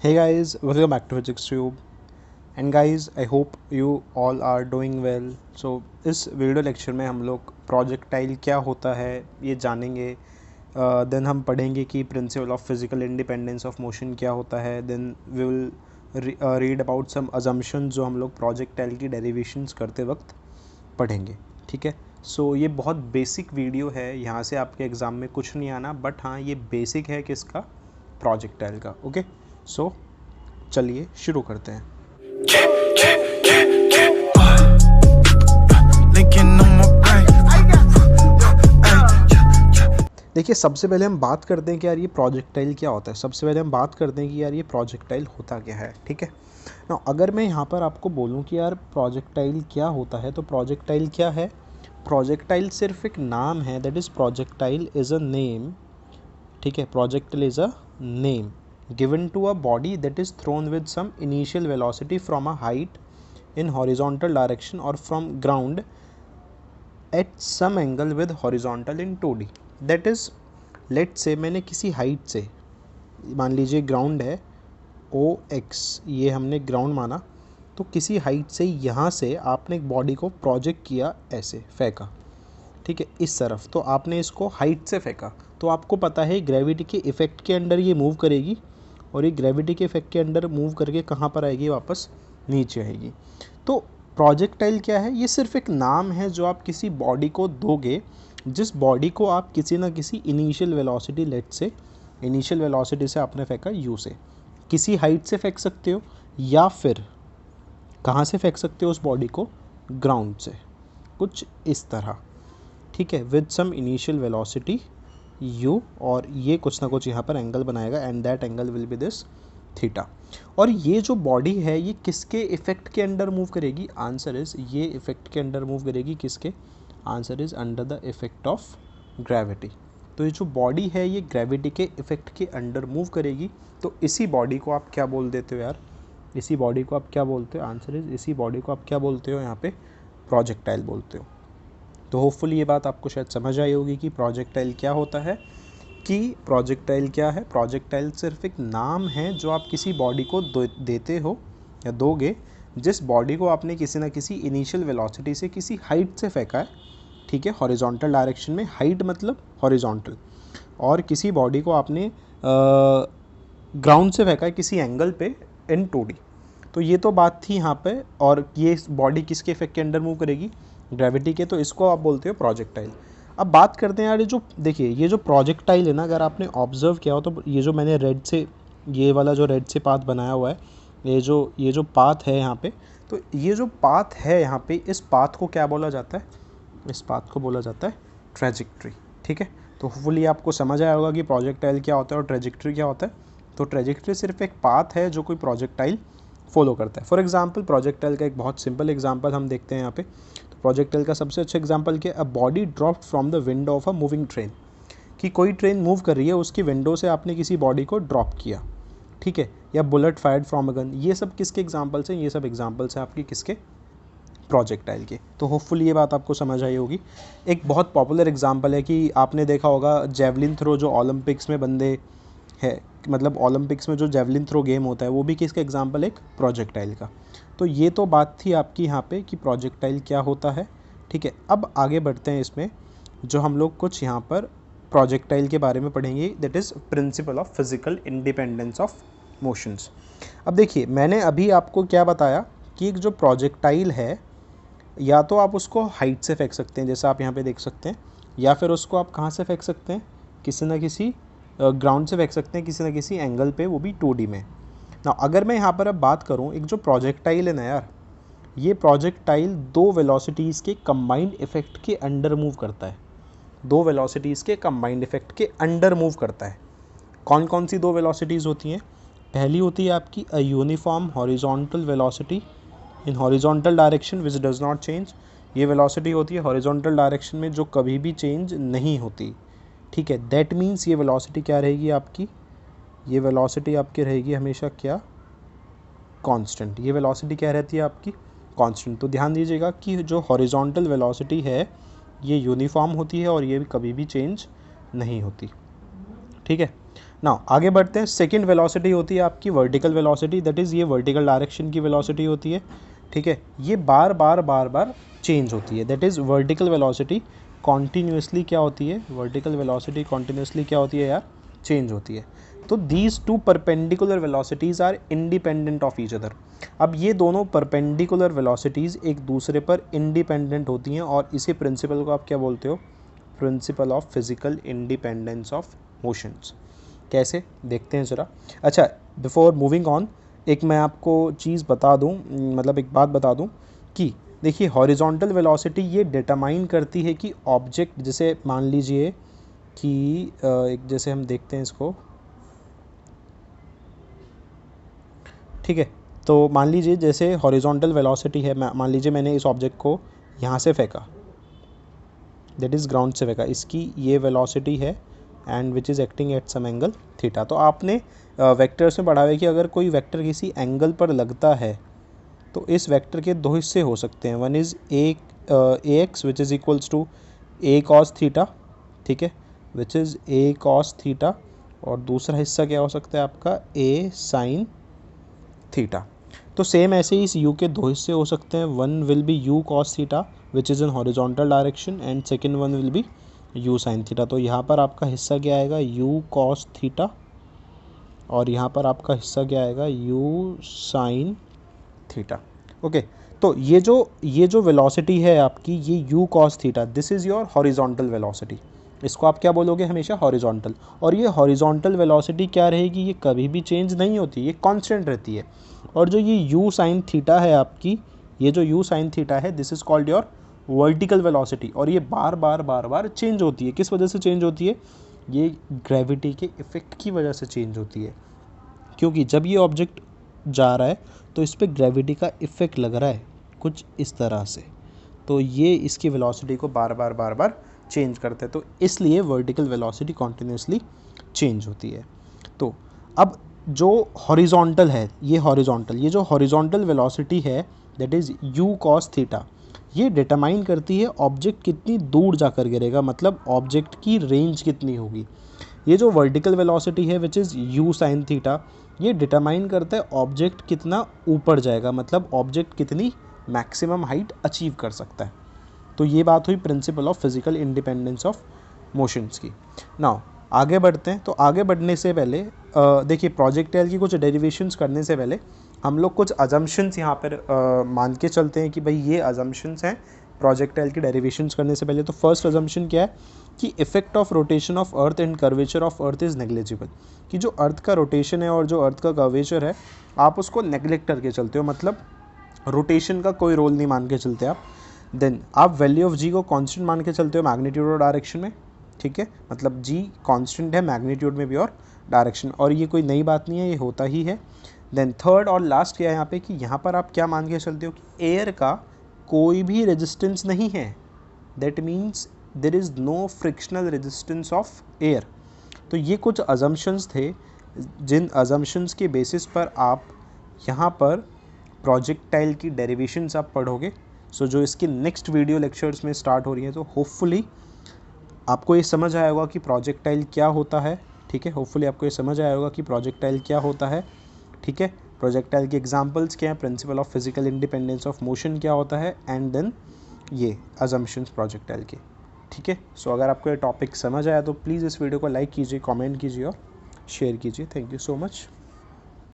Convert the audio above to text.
Hey guys, welcome back to Physics Tube. And guys, I hope you all are doing well. So इस video lecture में हम लोग projectile क्या होता है ये जानेंगे. देन हम पढ़ेंगे कि principle of physical independence of motion क्या होता है. Then we will read about some assumption जो हम लोग प्रोजेक्टाइल की डेरिवेशंस करते वक्त पढ़ेंगे. ठीक है. सो ये बहुत बेसिक वीडियो है, यहाँ से आपके एग्ज़ाम में कुछ नहीं आना, बट हाँ ये बेसिक है किसका, प्रोजेक्टाइल का. ओके. सो चलिए शुरू करते हैं. देखिए, सबसे पहले हम बात करते हैं कि यार ये प्रोजेक्टाइल क्या होता है. सबसे पहले हम बात करते हैं कि यार ये प्रोजेक्टाइल होता क्या है. ठीक है ना. अगर मैं यहाँ पर आपको बोलूँ कि यार प्रोजेक्टाइल क्या होता है, तो प्रोजेक्टाइल क्या है. प्रोजेक्टाइल सिर्फ एक नाम है. That is projectile is a name. ठीक है. Projectile is a name given to a body that is thrown with some initial velocity from a height in horizontal direction or from ground at some angle with horizontal in 2D. That is, let's say मैंने किसी height से, मान लीजिए ground है OX, ये हमने ground माना, तो किसी हाइट से यहाँ से आपने एक बॉडी को प्रोजेक्ट किया, ऐसे फेंका. ठीक है, इस तरफ. तो आपने इसको हाइट से फेंका, तो आपको पता है ग्रेविटी के इफ़ेक्ट के अंडर ये मूव करेगी, और ये ग्रेविटी के इफेक्ट के अंडर मूव करके कहाँ पर आएगी, वापस नीचे आएगी. तो प्रोजेक्टाइल क्या है, ये सिर्फ एक नाम है जो आप किसी बॉडी को दोगे, जिस बॉडी को आप किसी ना किसी इनिशियल वेलोसिटी, लेट से इनिशियल वेलोसिटी से आपने फेंका यू से, किसी हाइट से फेंक सकते हो, या फिर कहाँ से फेंक सकते हो उस बॉडी को, ग्राउंड से, कुछ इस तरह. ठीक है. With some initial velocity u, और ये कुछ ना कुछ यहाँ पर एंगल बनाएगा, and that angle will be this theta. और ये जो बॉडी है ये किसके इफेक्ट के अंडर मूव करेगी, आंसर इज, ये इफेक्ट के अंडर मूव करेगी. किसके, answer is under the effect of gravity. तो ये जो बॉडी है ये ग्रेविटी के इफेक्ट के अंडर मूव करेगी. तो इसी बॉडी को आप क्या बोल देते हो यार, इसी बॉडी को आप क्या बोलते हो, आंसर इज, इसी बॉडी को आप क्या बोलते हो, यहाँ पे प्रोजेक्टाइल बोलते हो. तो होपफुली ये बात आपको शायद समझ आई होगी कि प्रोजेक्टाइल क्या होता है. कि प्रोजेक्टाइल क्या है, प्रोजेक्टाइल सिर्फ एक नाम है जो आप किसी बॉडी को देते हो या दोगे, जिस बॉडी को आपने किसी ना किसी इनिशियल वेलोसिटी से किसी हाइट से फेंका है. ठीक है. हॉरिजॉन्टल डायरेक्शन में, हाइट मतलब हॉरिजॉन्टल, और किसी बॉडी को आपने ग्राउंड से फेंका है किसी एंगल पे इन 2D. तो ये तो बात थी यहाँ पे. और ये बॉडी किसके इफेक्ट के अंडर मूव करेगी, ग्रेविटी के. तो इसको आप बोलते हो प्रोजेक्टाइल. अब बात करते हैं यार, ये जो देखिए, ये जो प्रोजेक्टाइल है ना, अगर आपने ऑब्जर्व किया हो तो ये जो मैंने रेड से, ये वाला जो रेड से पाथ बनाया हुआ है, ये जो पाथ है यहाँ पे, तो ये जो पाथ है यहाँ पे, इस पाथ को क्या बोला जाता है, इस पाथ को बोला जाता है ट्रेजेक्ट्री. ठीक है. तो होपफुली आपको समझ आया होगा कि प्रोजेक्टाइल क्या होता है और ट्रेजेक्ट्री क्या होता है. तो ट्रेजेक्ट्री सिर्फ एक पाथ है जो कोई प्रोजेक्टाइल फॉलो करता है. फॉर एग्जाम्पल, प्रोजेक्टाइल का एक बहुत सिंपल एग्जाम्पल हम देखते हैं यहाँ पे. प्रोजेक्टाइल का सबसे अच्छा एग्जांपल क्या, a body dropped from the window of a moving train. कि कोई ट्रेन मूव कर रही है, उसकी विंडो से आपने किसी बॉडी को ड्रॉप किया. ठीक है. या bullet fired from a gun. ये सब किसके एग्जांपल्स हैं, ये सब एग्जांपल्स हैं आपकी किसके, प्रोजेक्टाइल के. तो होपफुली ये बात आपको समझ आई होगी. एक बहुत पॉपुलर एग्जांपल है कि आपने देखा होगा जेवलिन थ्रो, जो ओलंपिक्स में बंदे है, मतलब ओलंपिक्स में जो जेवलिन थ्रो गेम होता है, वो भी किसका एग्जांपल, एक प्रोजेक्टाइल का. तो ये तो बात थी आपकी यहाँ पे कि प्रोजेक्टाइल क्या होता है. ठीक है. अब आगे बढ़ते हैं इसमें, जो हम लोग कुछ यहाँ पर प्रोजेक्टाइल के बारे में पढ़ेंगे. That is principal of physical independence of motions. अब देखिए, मैंने अभी आपको क्या बताया कि एक जो प्रोजेक्टाइल है, या तो आप उसको हाइट से फेंक सकते हैं, जैसा आप यहाँ पे देख सकते हैं, या फिर उसको आप कहाँ से फेंक सकते हैं, किसी न किसी ग्राउंड से फेंक सकते हैं, किसी न किसी एंगल पे, वो भी 2D में. ना अगर मैं यहाँ पर अब बात करूँ, एक जो प्रोजेक्टाइल है ना यार, ये प्रोजेक्टाइल दो वेलोसिटीज़ के कंबाइंड इफेक्ट के अंडर मूव करता है. दो वेलोसिटीज़ के कंबाइंड इफेक्ट के अंडर मूव करता है. कौन कौन सी दो वेलोसिटीज़ होती हैं, पहली होती है आपकी a uniform horizontal velocity in horizontal direction which does not change. ये वेलोसिटी होती है हॉरिजॉन्टल डायरेक्शन में जो कभी भी चेंज नहीं होती. ठीक है. दैट मीन्स ये वेलोसिटी क्या रहेगी आपकी, ये वेलोसिटी आपकी रहेगी हमेशा क्या, कांस्टेंट. ये वेलोसिटी क्या रहती है आपकी, कांस्टेंट. तो ध्यान दीजिएगा कि जो हॉरिजॉन्टल वेलोसिटी है ये यूनिफॉर्म होती है और ये भी कभी भी चेंज नहीं होती. ठीक है. ना आगे बढ़ते हैं। सेकंड वेलोसिटी होती है आपकी वर्टिकल वेलोसिटी, दैट इज़ ये वर्टिकल डायरेक्शन की वेलोसिटी होती है, ठीक है। ये बार बार चेंज होती है, that is vertical velocity continuously क्या होती है, वर्टिकल वेलोसिटी कॉन्टीन्यूसली क्या होती है यार, चेंज होती है। तो these two perpendicular velocities are independent of each other. अब ये दोनों परपेंडिकुलर वेलोसिटीज़ एक दूसरे पर इंडिपेंडेंट होती हैं और इसी प्रिंसिपल को आप क्या बोलते हो, principal of physical independence of motions. कैसे देखते हैं ज़रा। अच्छा, बिफोर मूविंग ऑन एक मैं आपको चीज़ बता दूं, मतलब एक बात बता दूं कि देखिए हॉरिजॉन्टल वेलोसिटी ये डिटरमाइन करती है कि ऑब्जेक्ट, जैसे मान लीजिए कि एक जैसे हम देखते हैं इसको, ठीक है। तो मान लीजिए जैसे हॉरिजॉन्टल वेलोसिटी है, मान लीजिए मैंने इस ऑब्जेक्ट को यहाँ से फेंका, दैट इज़ ग्राउंड से फेंका, इसकी ये वेलोसिटी है and which is acting at some angle theta. तो आपने वेक्टर्स में पढ़ा है कि अगर कोई वेक्टर किसी एंगल पर लगता है तो इस वेक्टर के दो हिस्से हो सकते हैं, one is a x which is equals to a cos theta, ठीक है, which is a cos theta, और दूसरा हिस्सा क्या हो सकता है आपका ए साइन थीटा। तो सेम ऐसे ही इस u के दो हिस्से हो सकते हैं, one will be u cos theta which is in horizontal direction and second one will be u sin theta. तो यहाँ पर आपका हिस्सा क्या आएगा, u cos थीटा, और यहाँ पर आपका हिस्सा क्या आएगा, u sin थीटा। ओके, तो ये जो वेलोसिटी है आपकी, ये u cos theta, this is your horizontal velocity. इसको आप क्या बोलोगे, हमेशा हॉरिजॉन्टल। और ये हॉरिजॉन्टल वेलोसिटी क्या रहेगी, ये कभी भी चेंज नहीं होती, ये कांस्टेंट रहती है। और जो ये u sin थीटा है आपकी, ये जो u sin थीटा है, this is called your vertical velocity. और ये बार बार चेंज होती है। किस वजह से चेंज होती है, ये ग्रेविटी के इफ़ेक्ट की वजह से चेंज होती है, क्योंकि जब ये ऑब्जेक्ट जा रहा है तो इस पर ग्रेविटी का इफ़ेक्ट लग रहा है कुछ इस तरह से, तो ये इसकी वेलोसिटी को बार बार चेंज करते हैं। तो इसलिए वर्टिकल वेलोसिटी कॉन्टिन्यूसली चेंज होती है। तो अब जो हॉरिजॉन्टल है, ये जो हॉरिजॉन्टल वेलोसिटी है, that is u cos theta, ये डिटरमाइन करती है ऑब्जेक्ट कितनी दूर जाकर गिरेगा, मतलब ऑब्जेक्ट की रेंज कितनी होगी। ये जो वर्टिकल वेलोसिटी है which is u sin theta, ये डिटरमाइन करता है ऑब्जेक्ट कितना ऊपर जाएगा, मतलब ऑब्जेक्ट कितनी मैक्सिमम हाइट अचीव कर सकता है। तो ये बात हुई principal of physical independence of motions की। नाउ आगे बढ़ते हैं। तो आगे बढ़ने से पहले देखिए प्रोजेक्टाइल की कुछ डेरिवेशंस करने से पहले हम लोग कुछ अजम्पशंस यहाँ पर मान के चलते हैं कि भाई ये अजम्पशंस हैं प्रोजेक्टाइल की डेरिवेशंस करने से पहले। तो फर्स्ट अजम्पशन क्या है कि effect of rotation of earth and curvature of earth is negligible, कि जो अर्थ का रोटेशन है और जो अर्थ का कर्वेचर है आप उसको नेग्लेक्ट करके चलते हो, मतलब रोटेशन का कोई रोल नहीं मान के चलते आप। देन आप वैल्यू ऑफ जी को कांस्टेंट मान के चलते हो मैग्नीट्यूड और डायरेक्शन में, ठीक है, मतलब जी कांस्टेंट है मैग्नीट्यूड में भी और डायरेक्शन, और ये कोई नई बात नहीं है, ये होता ही है। देन थर्ड और लास्ट क्या है यहाँ पे कि यहाँ पर आप क्या मान के चलते हो कि एयर का कोई भी रेजिस्टेंस नहीं है, that means there is no frictional resistance of air. तो ये कुछ अजम्पशंस थे जिन अजम्पशंस के बेसिस पर आप यहाँ पर प्रोजेक्टाइल की डेरिवेशंस आप पढ़ोगे। सो जो इसकी नेक्स्ट वीडियो लेक्चर्स में स्टार्ट हो रही है, तो होपफुली आपको ये समझ आया होगा कि प्रोजेक्टाइल क्या होता है, ठीक है। होपफुली आपको ये समझ आया होगा कि प्रोजेक्टाइल क्या होता है, ठीक है। प्रोजेक्टाइल के एग्जांपल्स क्या हैं, principal of physical independence of motion क्या होता है, एंड देन ये अजम्पशंस प्रोजेक्टाइल के, ठीक है। सो अगर आपको ये टॉपिक समझ आया तो प्लीज़ इस वीडियो को लाइक कीजिए, कमेंट कीजिए और शेयर कीजिए। Thank you so much.